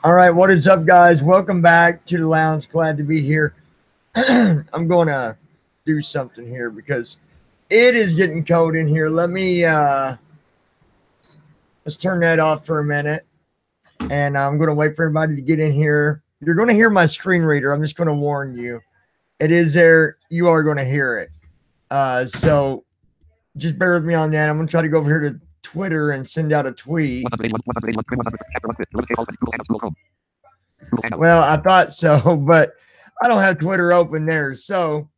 All right, what is up, guys? Welcome back to the lounge. Glad to be here. I'm going to do something here because it is getting cold in here. Let me let's turn that off for a minute, and I'm going to wait for everybody to get in here. You're going to hear my screen reader. I'm just going to warn you. It is there. You are going to hear it. So just bear with me on that. I'm going to try to go over here to Twitter and send out a tweet. Well, I thought so, but I don't have Twitter open there, so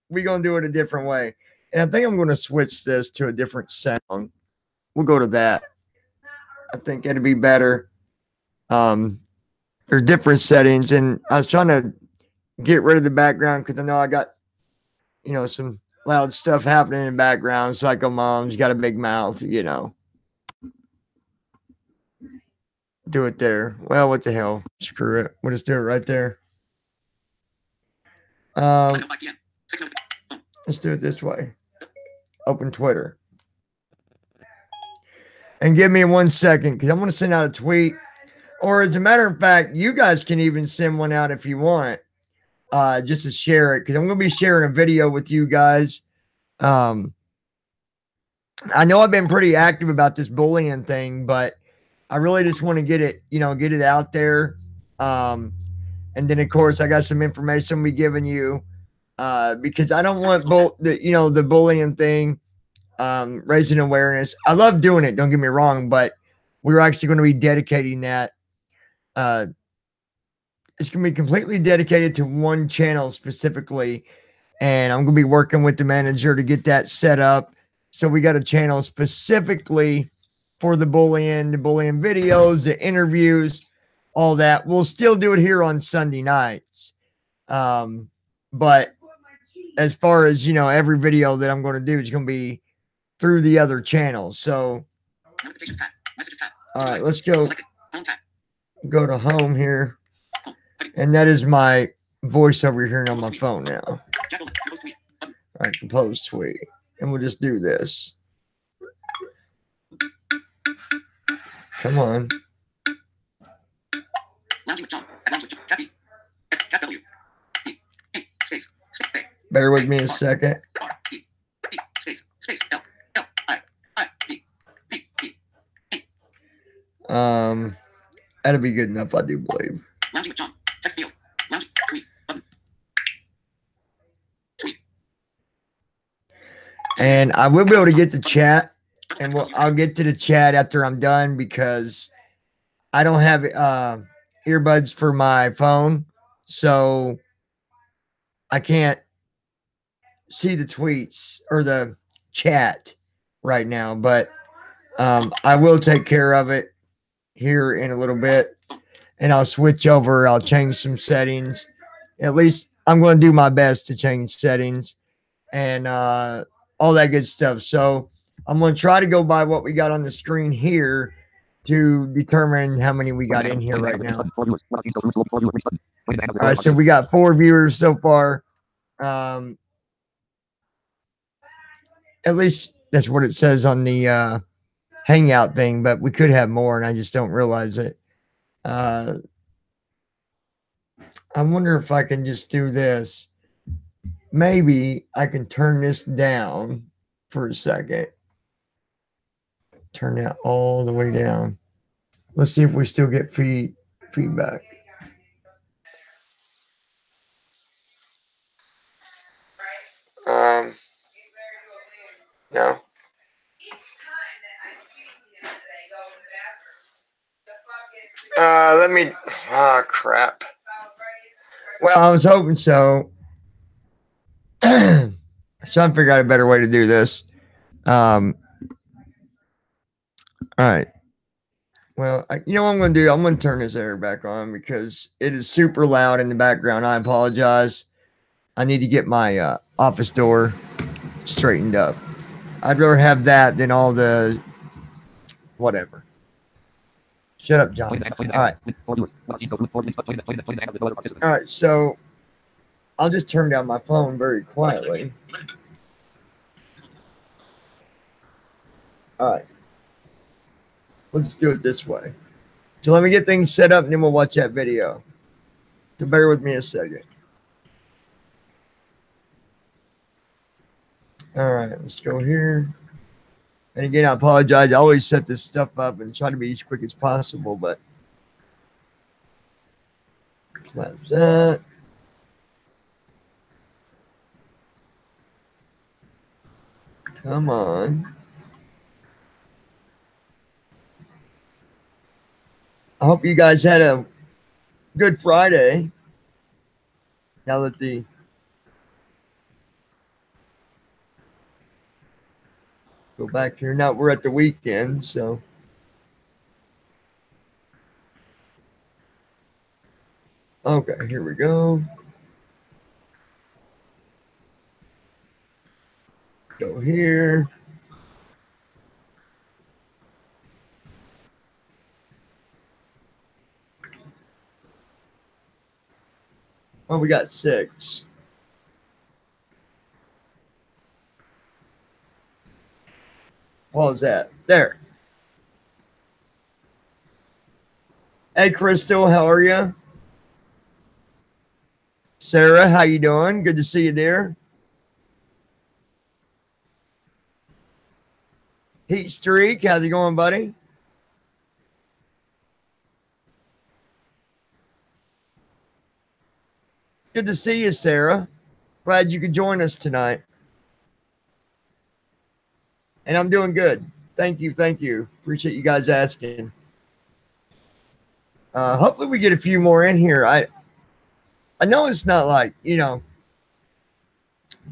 we're going to do it a different way. And I think I'm going to switch this to a different sound. We'll go to that. I think it'd be better. There's different settings, and I was trying to get rid of the background because I know I got, some loud stuff happening in the background. Psycho Mom's got a big mouth, Do it there. Well, what the hell? Screw it. We'll just do it right there. Let's do it this way. Open Twitter. And give me 1 second because I'm going to send out a tweet. Or as a matter of fact, you guys can even send one out if you want. Just to share it because I'm going to be sharing a video with you guys. I know I've been pretty active about this bullying thing, but I really just want to get it, get it out there. And then, of course, I got some information we giving you because I don't want the bullying thing, raising awareness. I love doing it. Don't get me wrong, but we're actually going to be dedicating that. It's going to be completely dedicated to one channel specifically. And I'm going to be working with the manager to get that set up. So we got a channel specifically for the bullying videos, the interviews, all that. We'll still do it here on Sunday nights. But as far as, every video that I'm going to do is going to be through the other channels. So, all right, let's go to home here. And that is my voice over here on my phone now. All right, compose tweet. And we'll just do this. Come on. Bear with me a second. That'll be good enough, I do believe. And I will be able to get the chat, and I'll get to the chat after I'm done because I don't have earbuds for my phone, so I can't see the tweets or the chat right now. But I will take care of it here in a little bit, and I'll switch over. I'll change some settings. At least I'm going to do my best to change settings and all that good stuff. So I'm going to try to go by what we got on the screen here to determine how many we got in here right now. All right, so we got 4 viewers so far. At least that's what it says on the Hangout thing, but we could have more, and I just don't realize it. I wonder if I can just do this. Maybe I can turn this down for a second. Turn that all the way down. Let's see if we still get feedback. No. Let me. Oh, crap. Well, I was hoping so. I'm trying to figure out a better way to do this. All right. Well, you know what I'm going to do? I'm going to turn this air back on because it is super loud in the background. I apologize. I need to get my office door straightened up. I'd rather have that than all the whatever. Shut up, John. All right. All right, so I'll just turn down my phone very quietly. All right. Let's do it this way. So let me get things set up and then we'll watch that video. So bear with me a second. All right, let's go here. And again, I apologize. I always set this stuff up and try to be as quick as possible, but that's that. Come on. I hope you guys had a good Friday. Now that the go back here. Now we're at the weekend, so okay, here we go. Go here. Oh, we got 6. What was that? There. Hey, Crystal, how are you? Sarah, how you doing? Good to see you there. Heat Streak, how's it going, buddy? Good to see you, Sarah. Glad you could join us tonight. And I'm doing good. Thank you. Thank you. Appreciate you guys asking. Hopefully we get a few more in here. I know it's not like, you know,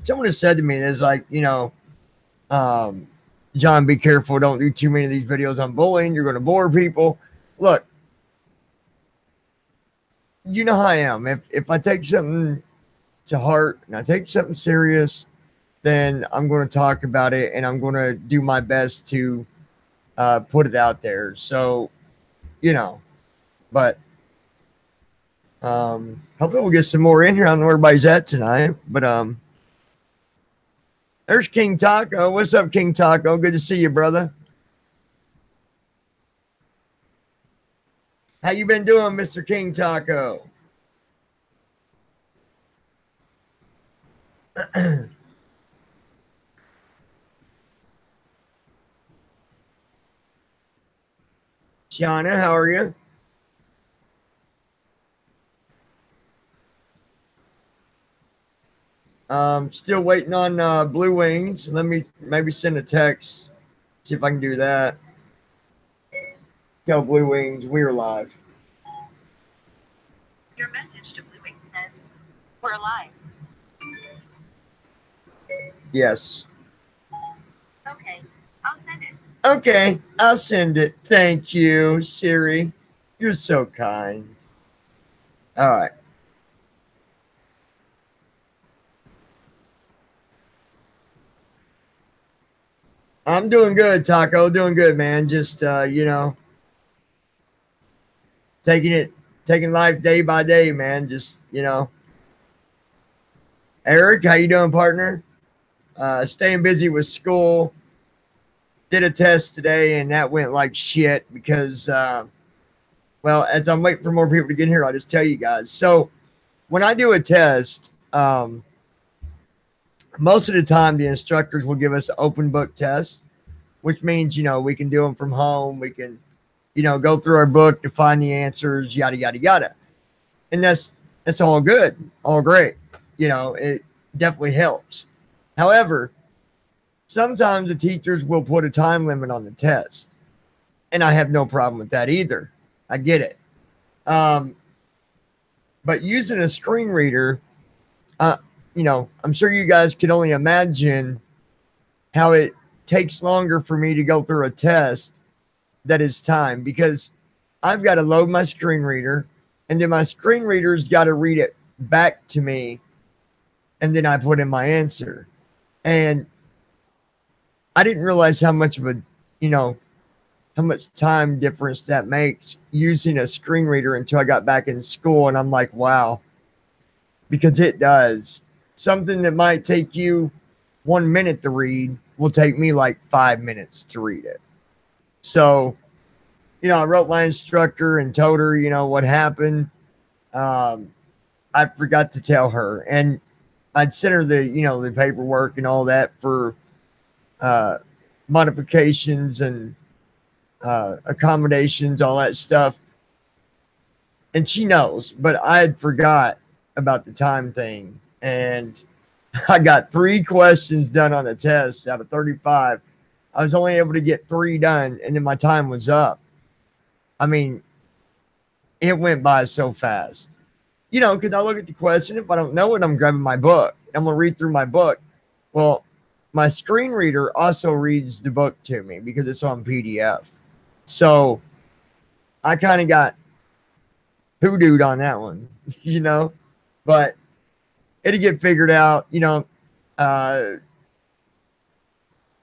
someone has said to me, there's like, you know, John, be careful. Don't do too many of these videos on bullying. You're going to bore people. Look, you know how I am. If I take something to heart and I take something serious, then I'm going to talk about it and I'm going to do my best to put it out there. So, you know, but hopefully we'll get some more in here. I don't know where everybody's at tonight, but there's King Taco. What's up, King Taco? Good to see you, brother. How you been doing, Mr. King Taco? Shauna, how are you? Still waiting on Bluewings. Let me maybe send a text. See if I can do that. Tell Bluewings we're live. Your message to Bluewings says, "We're live." Yes. Okay, I'll send it. Okay, I'll send it. Thank you, Siri. You're so kind. All right. I'm doing good, Taco. Doing good, man. Just you know, taking life day by day, man. Just, you know. Eric, how you doing, partner? Staying busy with school. Did a test today, and that went like shit because, well, as I'm waiting for more people to get here, I'll just tell you guys. So when I do a test, most of the time the instructors will give us open book tests, which means, you know, we can do them from home. We can, you know, go through our book to find the answers, yada, yada, yada. And that's all good, all great. You know, it definitely helps. However, sometimes the teachers will put a time limit on the test, and I have no problem with that either. I get it. But using a screen reader, you know, I'm sure you guys can only imagine how it takes longer for me to go through a test that is time, because I've got to load my screen reader, and then my screen reader's got to read it back to me, and then I put in my answer. And I didn't realize how much of a, you know, how much time difference that makes using a screen reader until I got back in school. And I'm like, wow, because it does. Something that might take you 1 minute to read will take me like 5 minutes to read it. So I wrote my instructor and told her, what happened. I forgot to tell her, and I'd sent her the paperwork and all that for uh, modifications and accommodations, all that stuff. And she knows, but I had forgot about the time thing. And I got 3 questions done on the test out of 35. I was only able to get 3 done, and then my time was up. I mean, it went by so fast. Because I look at the question. If I don't know it, I'm grabbing my book. I'm going to read through my book. Well, my screen reader also reads the book to me because it's on PDF. So I kind of got hoodooed on that one, but it'll get figured out.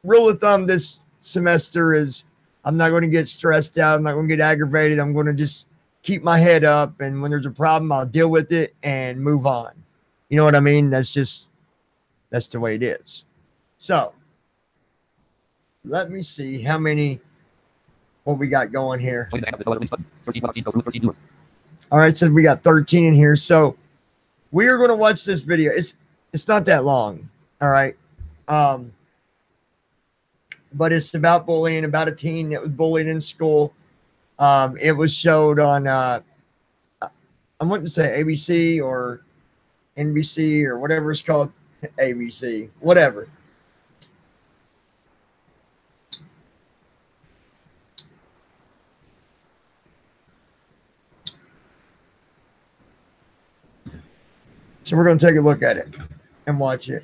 Rule of thumb this semester is I'm not going to get stressed out. I'm not going to get aggravated. I'm going to just keep my head up. And when there's a problem, I'll deal with it and move on. You know what I mean? That's the way it is. So let me see what we got going here. All right, so we got 13 in here. So we are going to watch this video. It's not that long. All right. But it's about bullying, about a teen that was bullied in school. It was showed on I wouldn't say ABC or NBC or whatever it's called. ABC, whatever. So we're going to take a look at it and watch it.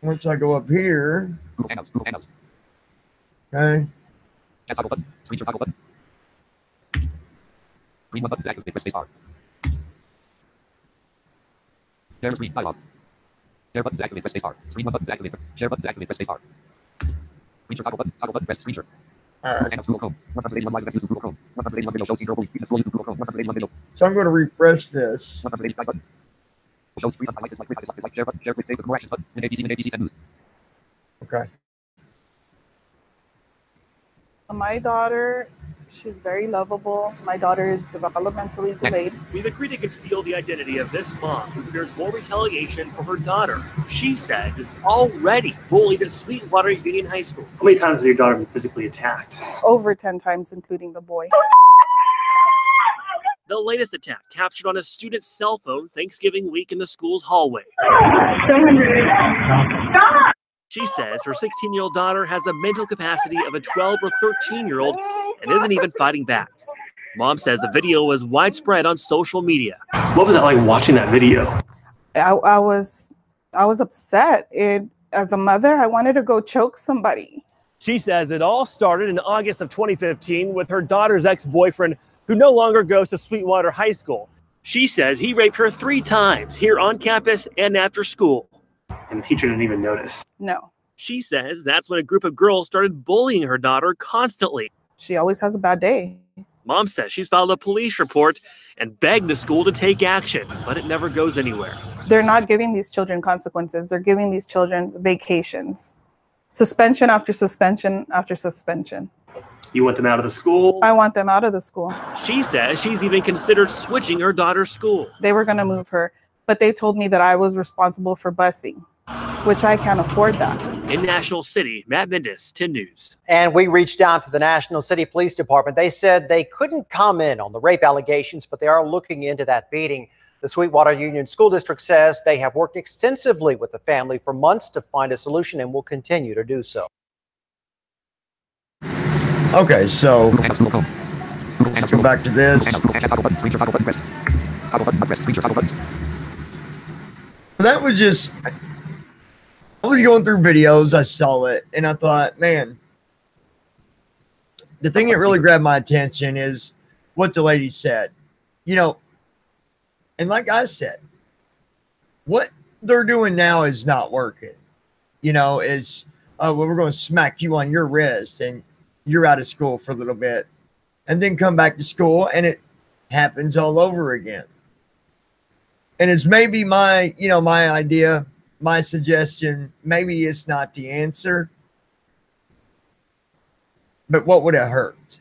Once I go up here. Okay. Share screen dialog. Share button to activate, press spacebar. Screen one button to activate. Share button to activate, press spacebar. Screen share toggle button, press screen share. Google Chrome. 181 live events, Google Chrome. 181 video shows, Google Chrome. 181 video. So I'm going to refresh this. 185 button. Shows free on like share button, share quick save with more actions button. In ABC 10 news. Okay. My daughter, she's very lovable. My daughter is developmentally delayed. We've agreed to conceal the identity of this mom who fears more retaliation for her daughter, who she says is already bullied at Sweetwater Union High School. How many times has your daughter been physically attacked? Over 10 times, including the boy. The latest attack captured on a student's cell phone Thanksgiving week in the school's hallway. She says her 16-year-old daughter has the mental capacity of a 12 or 13-year-old and isn't even fighting back. Mom says the video was widespread on social media. What was it like watching that video? I was upset. As a mother, I wanted to go choke somebody. She says it all started in August of 2015 with her daughter's ex-boyfriend, who no longer goes to Sweetwater High School. She says he raped her 3 times here on campus and after school. And the teacher didn't even notice. No. She says that's when a group of girls started bullying her daughter constantly. She always has a bad day. Mom says she's filed a police report and begged the school to take action, but it never goes anywhere. They're not giving these children consequences. They're giving these children vacations. Suspension after suspension after suspension. You want them out of the school? I want them out of the school. She says she's even considered switching her daughter's school. They were going to move her, but they told me that I was responsible for busing, which I can't afford that. In National City, Matt Mendes, 10 News. And we reached out to the National City Police Department. They said they couldn't comment on the rape allegations, but they are looking into that beating. The Sweetwater Union School District says they have worked extensively with the family for months to find a solution and will continue to do so. Okay, so let's go back to this. That was just, I was going through videos, I saw it, and I thought, man, the thing that really grabbed my attention is what the lady said. And like I said, what they're doing now is not working. Is, well, we're going to smack you on your wrist and you're out of school for a little bit and then come back to school and it happens all over again. And it's maybe my idea, my suggestion, maybe it's not the answer, but what would it hurt?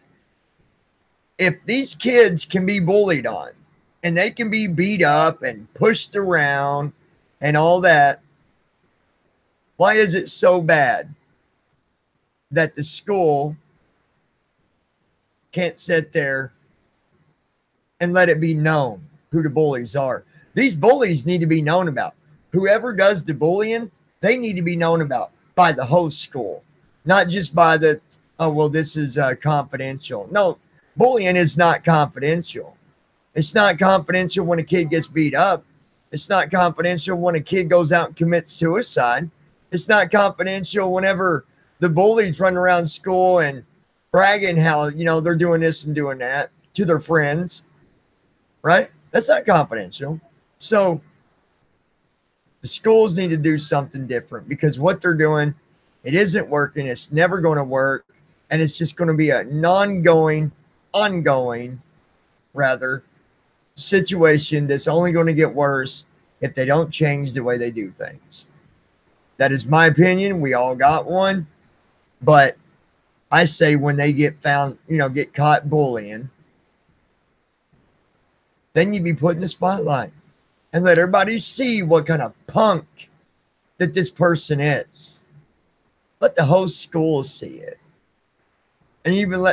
if these kids can be bullied on and they can be beat up and pushed around and all that, why is it so bad that the school can't sit there and let it be known who the bullies are? These bullies need to be known about. Whoever does the bullying, they need to be known about by the whole school, not just by the, oh, well, this is confidential. No, bullying is not confidential. It's not confidential when a kid gets beat up. It's not confidential when a kid goes out and commits suicide. It's not confidential whenever the bullies run around school and bragging how, they're doing this and doing that to their friends, right? That's not confidential. So the schools need to do something different, because what they're doing, it isn't working. It's never going to work. And it's just going to be an ongoing situation that's only going to get worse if they don't change the way they do things. That is my opinion. We all got one. But I say when they get found, get caught bullying, then you be put in the spotlight and let everybody see what kind of punk that this person is. Let the whole school see it. And even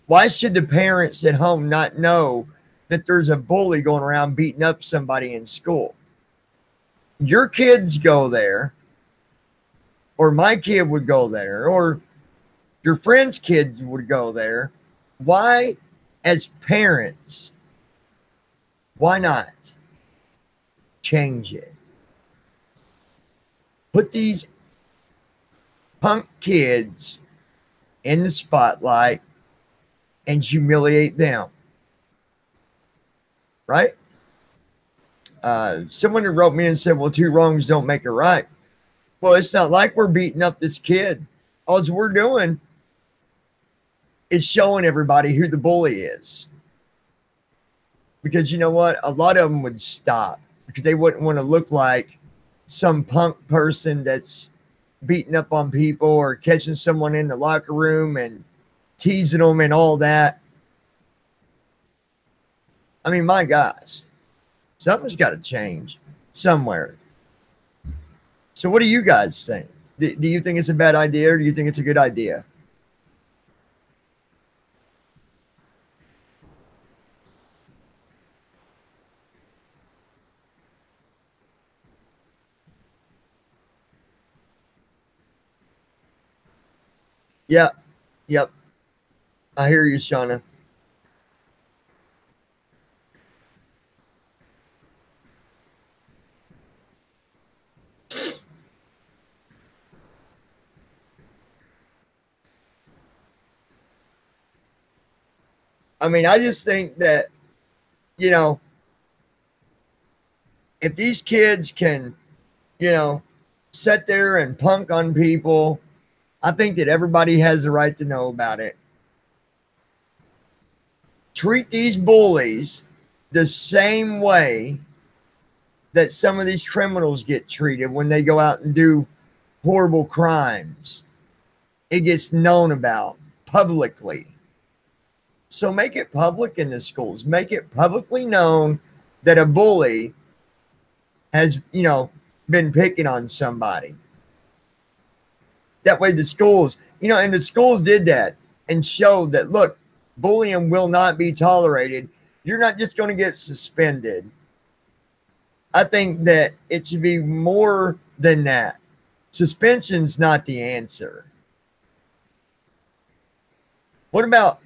why should the parents at home not know that there's a bully going around beating up somebody in school? Your kids go there, or my kid would go there, or your friend's kids would go there. Why, as parents, why not change it? Put these punk kids in the spotlight and humiliate them. Right? Someone who wrote me and said, well, two wrongs don't make a right. Well, it's not like we're beating up this kid. All we're doing is showing everybody who the bully is. Because you know what? A lot of them would stop because they wouldn't want to look like some punk person that's beating up on people or catching someone in the locker room and teasing them and all that. I mean, my gosh, something's got to change somewhere. So what do you guys think? Do you think it's a bad idea, or do you think it's a good idea? Yeah. Yep. I hear you, Shauna. I mean, I just think that, if these kids can, sit there and punk on people, I think that everybody has the right to know about it. Treat these bullies the same way that some of these criminals get treated when they go out and do horrible crimes. It gets known about publicly. So make it public in the schools. Make it publicly known that a bully has, been picking on somebody. That way the schools, and the schools did that and showed that, look, bullying will not be tolerated. You're not just going to get suspended. I think that it should be more than that. Suspension's not the answer. What about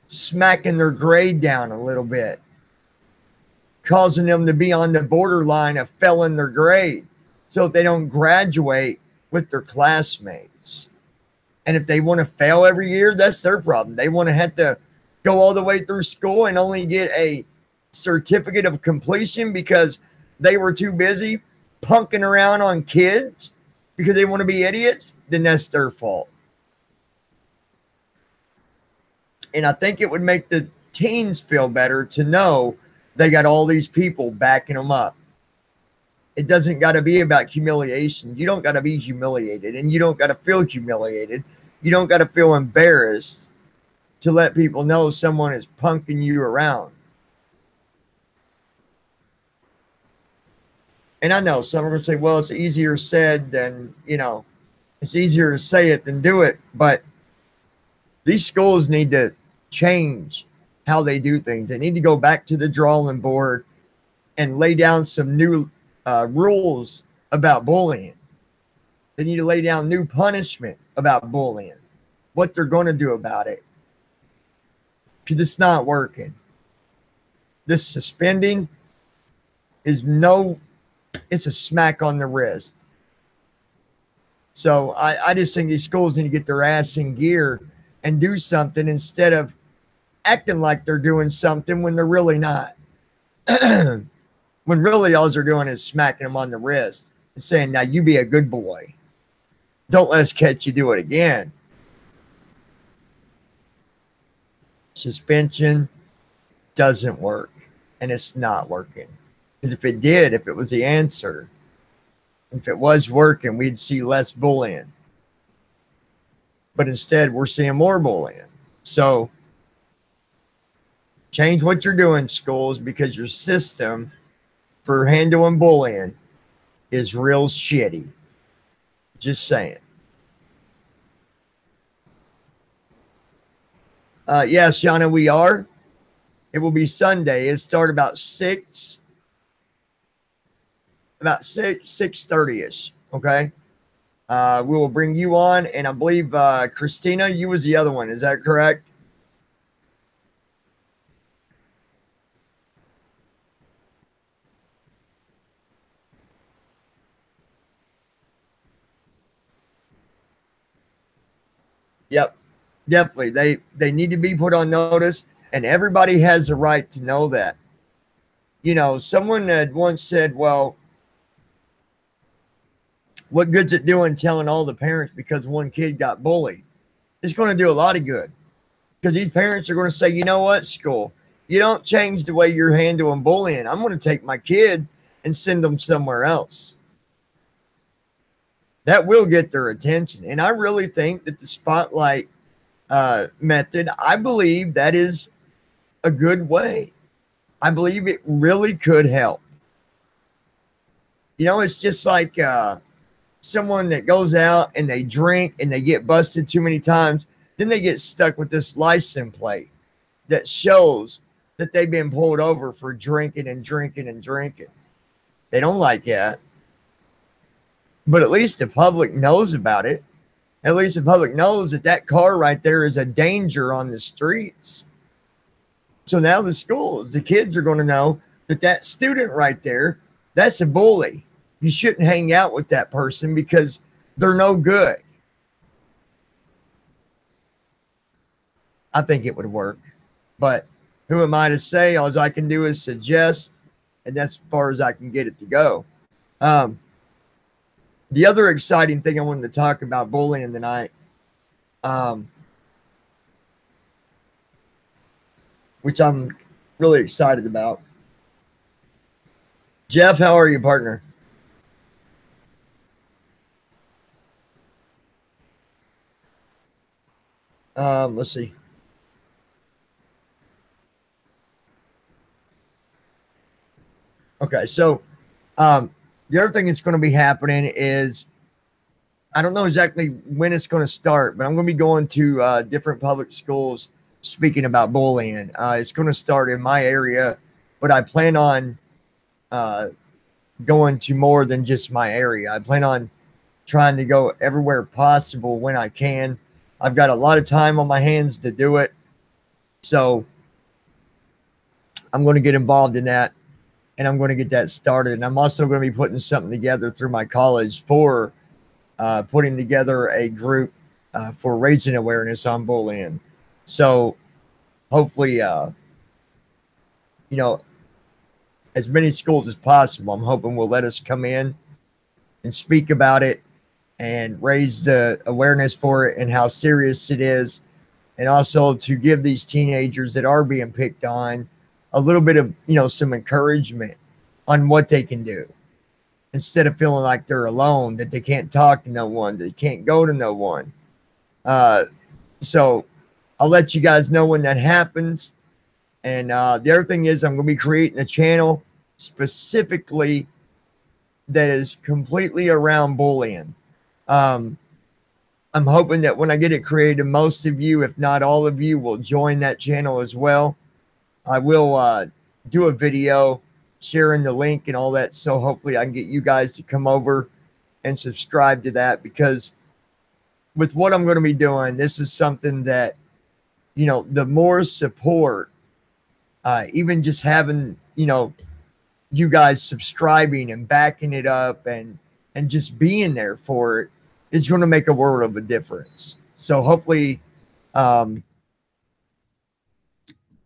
smacking their grade down a little bit, causing them to be on the borderline of failing their grade so they don't graduate with their classmates? And if they want to fail every year, that's their problem. They want to have to go all the way through school and only get a certificate of completion because they were too busy punking around on kids because they want to be idiots. Then that's their fault. And I think it would make the teens feel better to know they got all these people backing them up. It doesn't got to be about humiliation. You don't got to be humiliated, and you don't got to feel humiliated. You don't got to feel embarrassed to let people know someone is punking you around. And I know some are going to say, well, it's easier said than, it's easier to say it than do it. But these schools need to change how they do things. They need to go back to the drawing board and lay down some new rules about bullying. They need to lay down new punishment about bullying, what they're going to do about it. Because it's not working. This suspending is it's a smack on the wrist. So I just think these schools need to get their ass in gear and do something instead of acting like they're doing something when they're really not. When really all they're doing is smacking them on the wrist and saying, now you be a good boy. Don't let us catch you do it again. Suspension doesn't work, and it's not working. Because if it did, if it was the answer, if it was working, we'd see less bullying. But instead, we're seeing more bullying. So change what you're doing, schools, because your system for handling bullying is real shitty. Just saying. Yes, Shauna, we are. It will be Sunday. It starts about 6:30ish. Okay. We will bring you on, and I believe Christina, you was the other one. Is that correct? Yep, definitely. They need to be put on notice, and everybody has a right to know that. Someone had once said, well, what good's it doing telling all the parents because one kid got bullied? It's going to do a lot of good, because these parents are going to say, you know what, school, you don't change the way you're handling bullying. I'm going to take my kid and send them somewhere else. That will get their attention. And I really think that the spotlight method, I believe that is a good way. I believe it really could help. It's just like someone that goes out and they drink and they get busted too many times. Then they get stuck with this license plate that shows that they've been pulled over for drinking and drinking and drinking. They don't like that. But at least the public knows about it. At least the public knows that that car right there is a danger on the streets. So now the schools, the kids are going to know that that student right there, that's a bully. You shouldn't hang out with that person because they're no good. I think it would work. But who am I to say? All I can do is suggest, and that's as far as I can get it to go. The other exciting thing I wanted to talk about bullying tonight, which I'm really excited about. Jeff, how are you, partner? Let's see. Okay, so the other thing that's going to be happening is, I don't know exactly when it's going to start, but I'm going to be going to different public schools speaking about bullying. It's going to start in my area, but I plan on going to more than just my area. I plan on trying to go everywhere possible when I can. I've got a lot of time on my hands to do it, so I'm going to get involved in that. And I'm going to get that started. And I'm also going to be putting something together through my college for putting together a group for raising awareness on bullying. So hopefully, as many schools as possible, I'm hoping will let us come in and speak about it and raise the awareness for it and how serious it is. And also to give these teenagers that are being picked on a little bit of, some encouragement on what they can do, instead of feeling like they're alone, that they can't talk to no one, they can't go to no one. So I'll let you guys know when that happens. And the other thing is, I'm going to be creating a channel specifically that is completely around bullying. I'm hoping that when I get it created, most of you, if not all of you, will join that channel as well. I will do a video sharing the link and all that. So hopefully I can get you guys to come over and subscribe to that, because with what I'm going to be doing, this is something that, you know, the more support, even just having, you know, you guys subscribing and backing it up and just being there for it, it's going to make a world of a difference. So hopefully I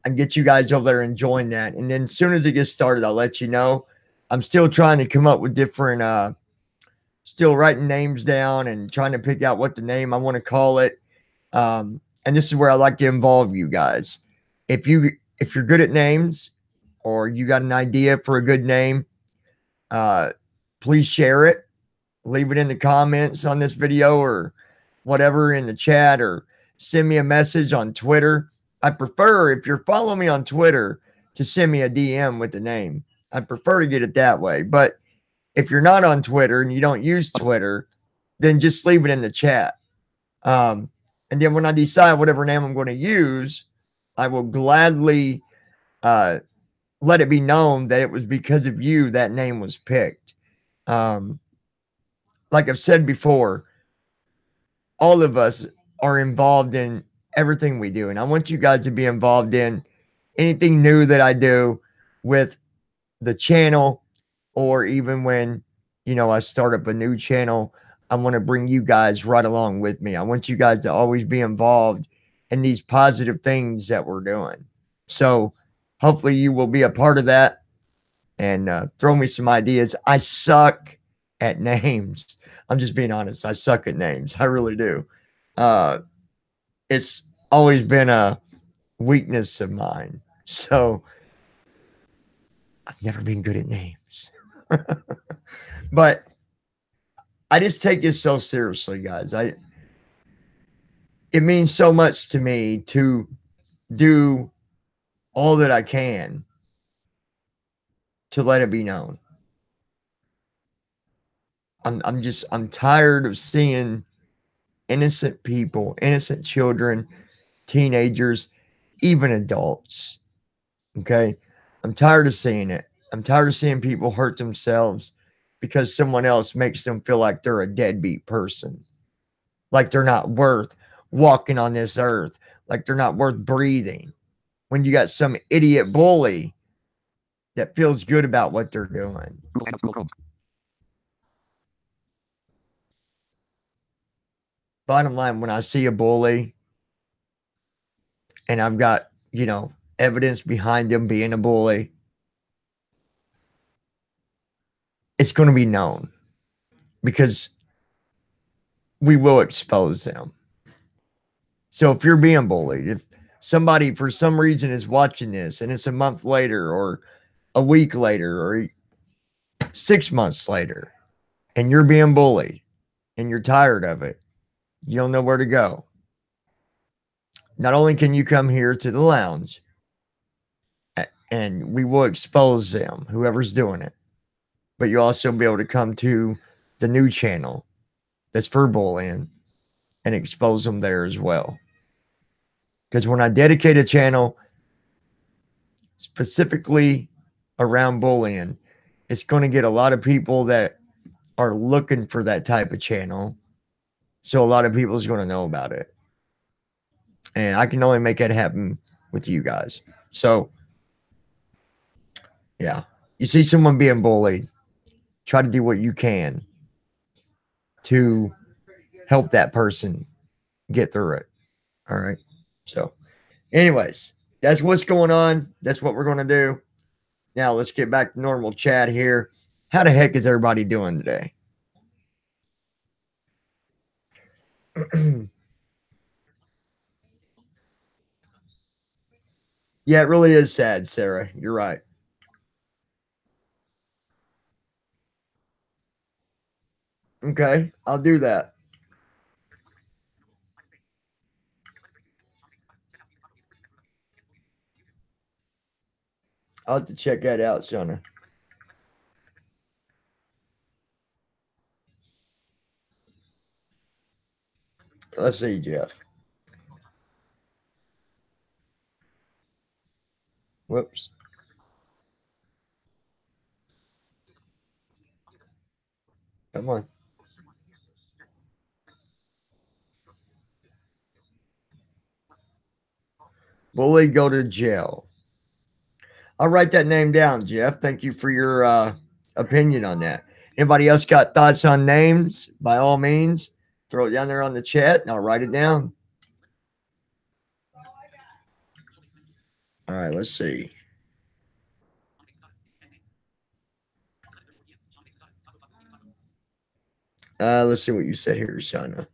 can get you guys over there and join that. And then as soon as it gets started, I'll let you know. I'm still trying to come up with different, still writing names down and trying to pick out what the name I want to call it. And this is where I like to involve you guys. If you're good at names, or you got an idea for a good name, please share it. Leave it in the comments on this video or whatever in the chat, or send me a message on Twitter. I prefer, if you're following me on Twitter, to send me a DM with the name. I'd prefer to get it that way. But if you're not on Twitter and you don't use Twitter, then just leave it in the chat. And then when I decide whatever name I'm going to use, I will gladly let it be known that it was because of you that name was picked. Like I've said before, all of us are involved in everything we do. And I want you guys to be involved in anything new that I do with the channel, or even when, you know, I start up a new channel. I want to bring you guys right along with me. I want you guys to always be involved in these positive things that we're doing. So hopefully you will be a part of that, and throw me some ideas. I suck at names. I'm just being honest. I suck at names. I really do. It's always been a weakness of mine. So I've never been good at names. But I just take this so seriously, guys. It means so much to me to do all that I can to let it be known. I'm tired of seeing innocent people, innocent children, teenagers, even adults. Okay? I'm tired of seeing it. I'm tired of seeing people hurt themselves because someone else makes them feel like they're a deadbeat person, like they're not worth walking on this earth, like they're not worth breathing, when you got some idiot bully that feels good about what they're doing. Bottom line, when I see a bully and I've got, you know, evidence behind them being a bully, it's going to be known, because we will expose them. So if you're being bullied, if somebody for some reason is watching this and it's a month later or a week later or 6 months later, and you're being bullied and you're tired of it, you don't know where to go, not only can you come here to the lounge and we will expose them, whoever's doing it, but you'll also be able to come to the new channel that's for bullying and expose them there as well. Because when I dedicate a channel specifically around bullying, it's going to get a lot of people that are looking for that type of channel. So a lot of people is going to know about it. And I can only make it happen with you guys. So, yeah. You see someone being bullied, try to do what you can to help that person get through it. All right. So, anyways, that's what's going on. That's what we're going to do. Now, let's get back to normal chat here. How the heck is everybody doing today? Yeah, it really is sad, Sarah. You're right. Okay, I'll do that. I'll have to check that out, Shauna. Let's see, Jeff. Whoops. Come on. Bully, go to jail. I'll write that name down, Jeff. Thank you for your opinion on that. Anybody else got thoughts on names? By all means, throw it down there on the chat and I'll write it down. All right, let's see. Let's see what you said here, Shauna.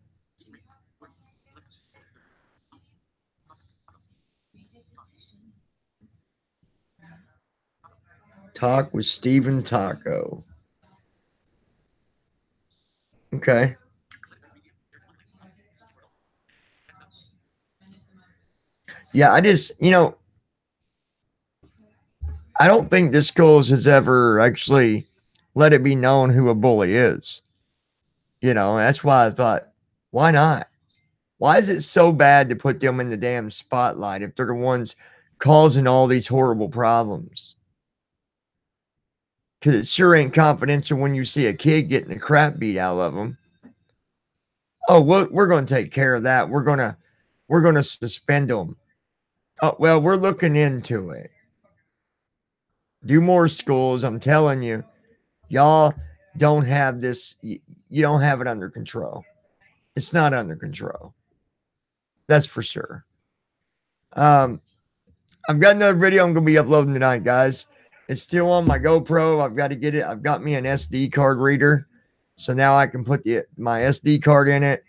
Talk with Steven Taco. Okay. Yeah, I just, I don't think the schools has ever actually let it be known who a bully is. That's why I thought, why not? Why is it so bad to put them in the damn spotlight if they're the ones causing all these horrible problems? Because it sure ain't confidential when you see a kid getting the crap beat out of them. Oh, we're going to take care of that. We're going to suspend them. Oh, well, we're looking into it. Do more schools. I'm telling you, y'all don't have this. You don't have it under control. It's not under control. That's for sure. I've got another video I'm going to be uploading tonight, guys. It's still on my GoPro. I've got to get it. I've got me an SD card reader. So now I can put my SD card in it,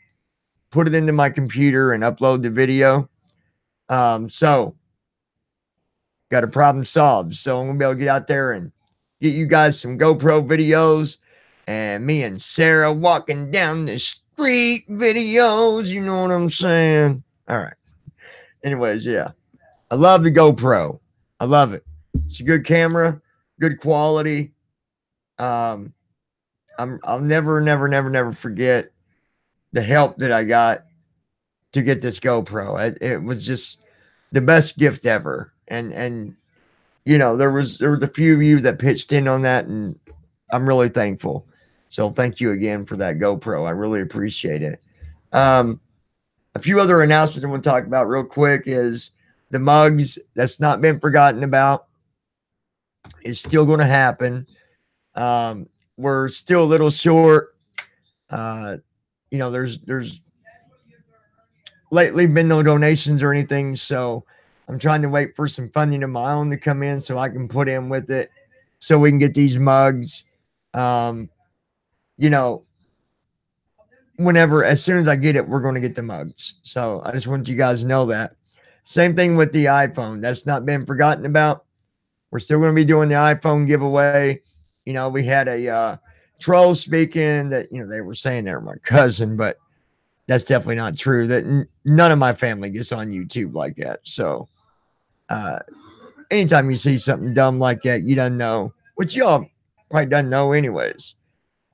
put it into my computer, and upload the video. So got a problem solved. So I'm going to be able to get out there and get you guys some GoPro videos and me and Sarah walking down the street videos. You know what I'm saying? All right. Anyways, yeah. I love the GoPro. I love it. It's a good camera, good quality. I'll never forget the help that I got to get this GoPro. It was just the best gift ever. And there was a few of you that pitched in on that, and I'm really thankful. So thank you again for that GoPro. I really appreciate it. A few other announcements I want to talk about real quick is the mugs. That's not been forgotten about. It's still going to happen. We're still a little short. There's lately been no donations or anything, so I'm trying to wait for some funding of my own to come in so I can put in with it so we can get these mugs. Whenever, as soon as I get it, we're going to get the mugs. So I just want you guys to know that. Same thing with the iPhone. That's not been forgotten about. We're still going to be doing the iPhone giveaway. We had a troll speaking that, they were saying they were my cousin, but that's definitely not true. That none of my family gets on YouTube like that. So anytime you see something dumb like that, you don't know, which y'all probably doesn't know anyways.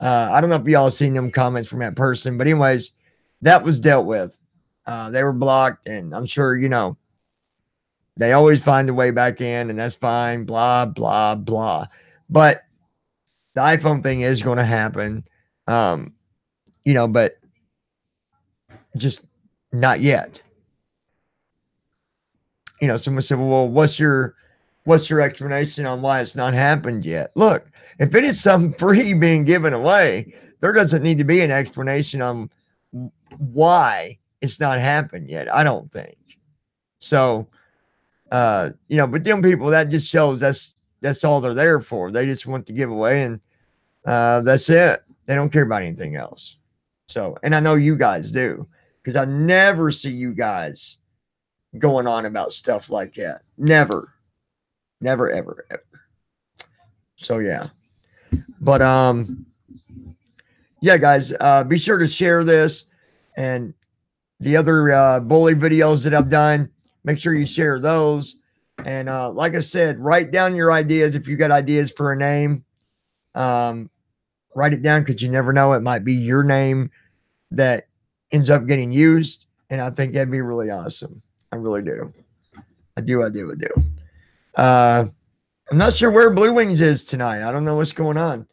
I don't know if y'all seen them comments from that person, but anyways, that was dealt with. They were blocked, and I'm sure, they always find a way back in, and that's fine, blah, blah, blah. But the iPhone thing is going to happen, but just not yet. Someone said, well, what's your explanation on why it's not happened yet? Look, if it is something free being given away, there doesn't need to be an explanation on why it's not happened yet. I don't think so. But them people, that just shows that's all they're there for. They just want to give away, and that's it. They don't care about anything else. So, and I know you guys do, because I never see you guys going on about stuff like that. Never, ever. So yeah. But yeah, guys, be sure to share this and the other bully videos that I've done. Make sure you share those. And like I said, write down your ideas. If you got ideas for a name, write it down, because you never know, it might be your name that ends up getting used. And I think that'd be really awesome. I really do. I do. I'm not sure where Bluewings is tonight. I don't know what's going on.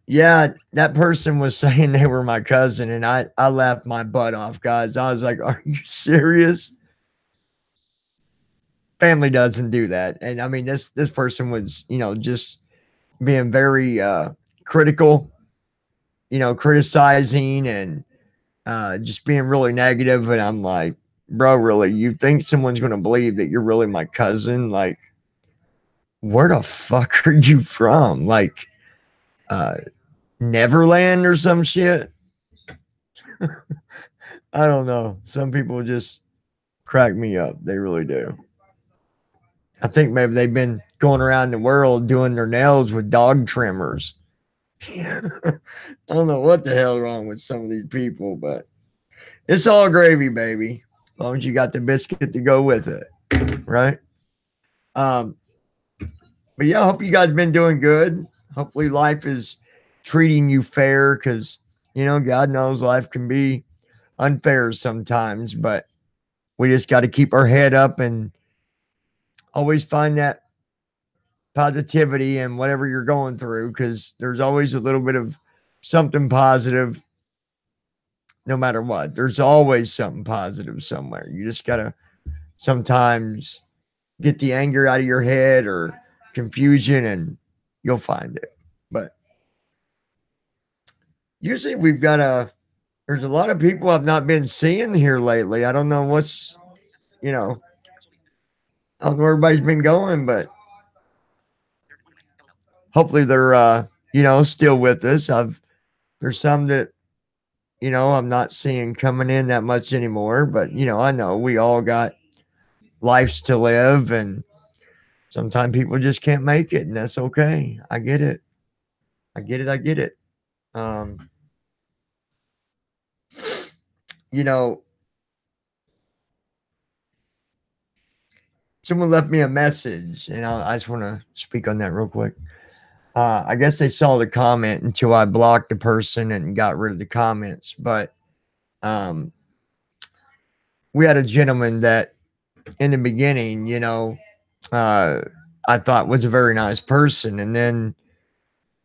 Yeah, that person was saying they were my cousin, and I laughed my butt off, guys. I was like, "Are you serious?" Family doesn't do that, and I mean, this person was, just being very critical, criticizing and just being really negative, and I'm like, "Bro, really? You think someone's going to believe that you're really my cousin? Like, where the fuck are you from? Like, Neverland or some shit?" I don't know. Some people just crack me up. They really do. I think maybe they've been going around the world doing their nails with dog trimmers. I don't know what the hell wrong with some of these people, but it's all gravy, baby. As long as you got the biscuit to go with it, right? But yeah, I hope you guys been doing good. Hopefully life is treating you fair, because God knows life can be unfair sometimes, but we just got to keep our head up and always find that positivity in whatever you're going through, because there's always a little bit of something positive no matter what. There's always something positive somewhere. You just got to sometimes get the anger out of your head or confusion, and you'll find it. But usually there's a lot of people I've not been seeing here lately. I don't know what's, I don't know where everybody's been going, but hopefully they're, still with us. There's some that, I'm not seeing coming in that much anymore, but, I know we all got lives to live, and sometimes people just can't make it, and that's okay. I get it. I get it. Um, you know, someone left me a message, and I just want to speak on that real quick. I guess they saw the comment until I blocked the person and got rid of the comments, but we had a gentleman that in the beginning, I thought was a very nice person. And then,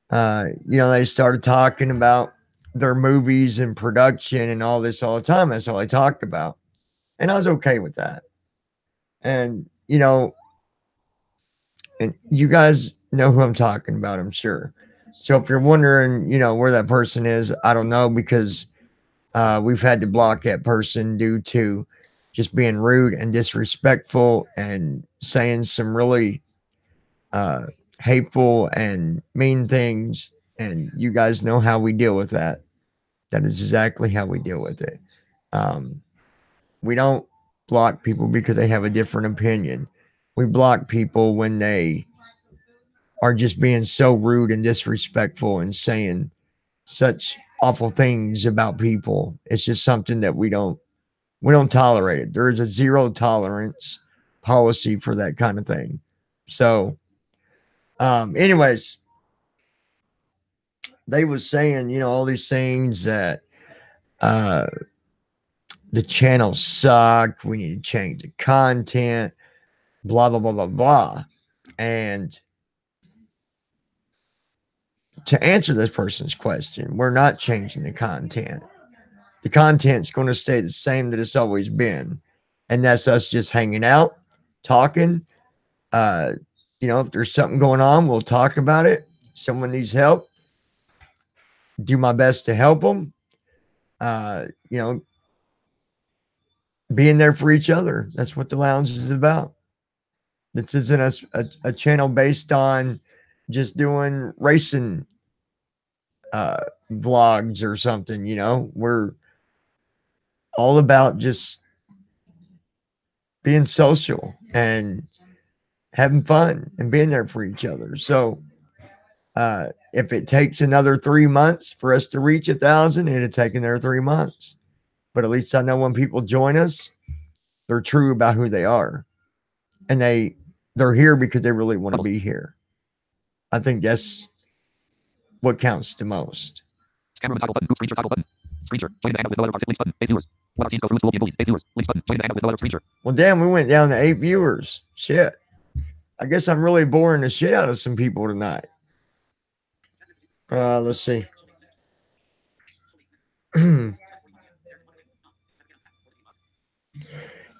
they started talking about their movies and production and all this all the time. That's all I talked about. And I was okay with that. And, and you guys know who I'm talking about, I'm sure. So if you're wondering, where that person is, I don't know, because we've had to block that person due to just being rude and disrespectful and saying some really hateful and mean things. And you guys know how we deal with that. That is exactly how we deal with it. We don't block people because they have a different opinion. We block people when they are just being so rude and disrespectful and saying such awful things about people. It's just something that we don't tolerate it. There is a zero tolerance policy for that kind of thing. So, anyways, they was saying, all these things that the channel sucked. We need to change the content, blah, blah, blah, blah, blah. And to answer this person's question, we're not changing the content. The content's going to stay the same that it's always been. And that's us just hanging out, talking. If there's something going on, we'll talk about it. Someone needs help, do my best to help them. Being there for each other. That's what the lounge is about. This isn't a channel based on just doing racing vlogs or something. We're all about just being social and having fun and being there for each other. So If it takes another 3 months for us to reach 1,000, it'll take another 3 months. But at least I know when people join us, they're true about who they are. And they're here because they really want to be here. I think that's what counts the most. Camera toggle button. Group screenshot toggle button. Screenshot. Join the hangout with no other links button. 8 viewers. What our teams go through this will be bullied. 8 viewers. Links button. Join the hangout with no other screenshot. Well, damn, we went down to 8 viewers. Shit. I guess I'm really boring the shit out of some people tonight. Let's see.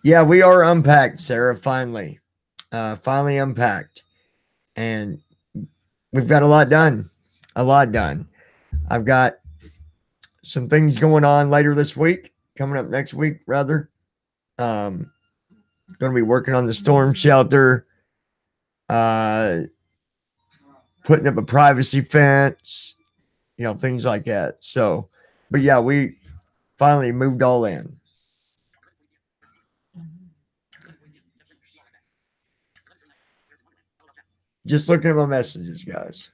Yeah, we are unpacked, Sarah, finally. Finally unpacked. And we've got a lot done. A lot done. I've got some things going on later this week, coming up next week, rather. Going to be working on the storm shelter, putting up a privacy fence, you know, things like that. So, but yeah, we finally moved all in. Just looking at my messages, guys.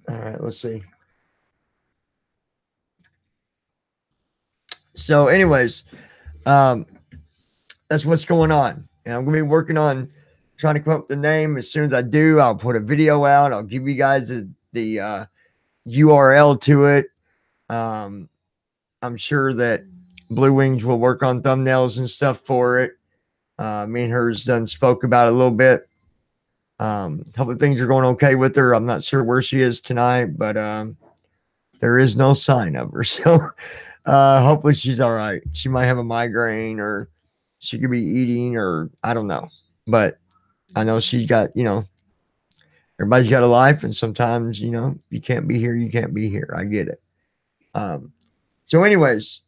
All right, let's see. So, anyways, that's what's going on. And I'm going to be working on trying to come up with the name. As soon as I do, I'll put a video out. I'll give you guys the URL to it. I'm sure that Bluewings will work on thumbnails and stuff for it. Me and her's done spoke about it a little bit. Hopefully things are going okay with her. I'm not sure where she is tonight, but there is no sign of her. So hopefully she's all right. She might have a migraine, or she could be eating, or I don't know. But I know she's got, you know, everybody's got a life, and sometimes, you know, you can't be here, you can't be here. I get it. So anyways,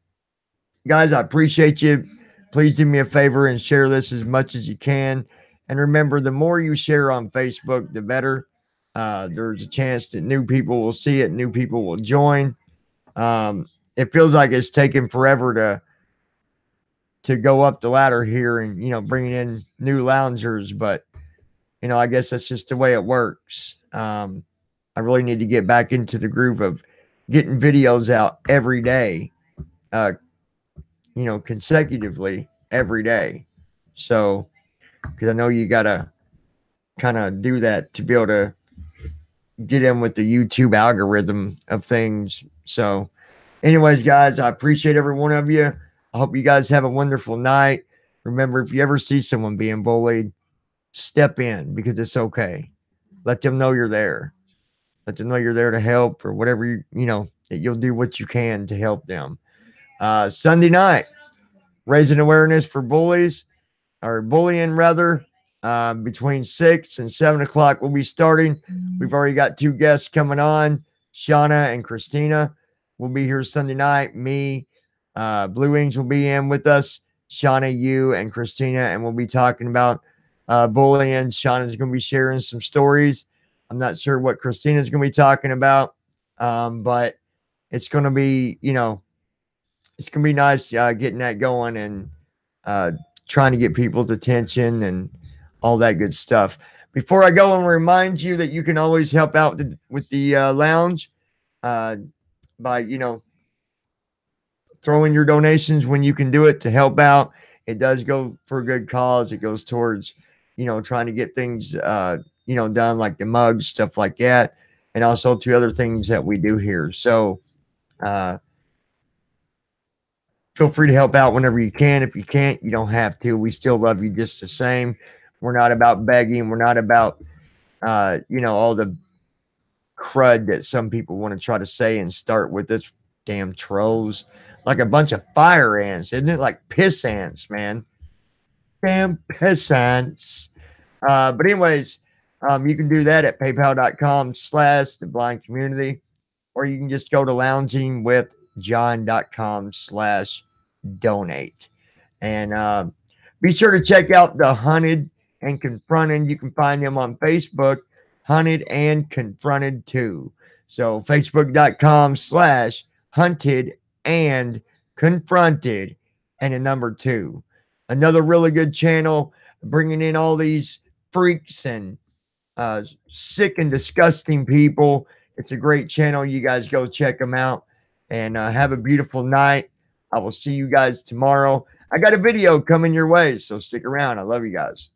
guys, I appreciate you. Please do me a favor and share this as much as you can. And remember, the more you share on Facebook, the better. There's a chance that new people will see it, new people will join. It feels like it's taken forever to go up the ladder here and, you know, bringing in new loungers, but you know, I guess that's just the way it works. I really need to get back into the groove of getting videos out every day, you know, consecutively every day. So, because I know you got to kind of do that to be able to get in with the YouTube algorithm of things. So, anyways, guys, I appreciate every one of you. I hope you guys have a wonderful night. Remember, if you ever see someone being bullied, step in, because it's okay. Let them know you're there. Let them know you're there to help, or whatever, you know, that you'll do what you can to help them. Sunday night, raising awareness for bullies, or bullying rather, between 6 and 7 o'clock we'll be starting. We've already got 2 guests coming on. Shauna and Christina will be here Sunday night. Me, Bluewings will be in with us. Shauna, you, and Christina, and we'll be talking about bullying. Shauna's going to be sharing some stories. I'm not sure what Christina's going to be talking about, but it's going to be, you know, it's going to be nice getting that going and trying to get people's attention and all that good stuff. Before I go, I want to remind you that you can always help out with the lounge by, you know, throwing your donations when you can do it to help out. It does go for a good cause. It goes towards, you know, trying to get things, you know, done, like the mugs, stuff like that, and also to other things that we do here. So feel free to help out whenever you can. If you can't, you don't have to. We still love you just the same. We're not about begging. We're not about, you know, all the crud that some people want to try to say and start with this damn trolls. Like a bunch of fire ants, isn't it? Like piss ants, man. Damn piss ants. But anyways, you can do that at paypal.com/theblindcommunity, or you can just go to loungingwithjohn.com/donate. And be sure to check out the Hunted and Confronted. You can find them on Facebook, Hunted and Confronted too. So facebook.com/hunted and confronted and a number 2. another really good channel, bringing in all these freaks and sick and disgusting people. It's a great channel. You guys go check them out, and have a beautiful night. I will see you guys tomorrow. I got a video coming your way, so stick around. I love you guys.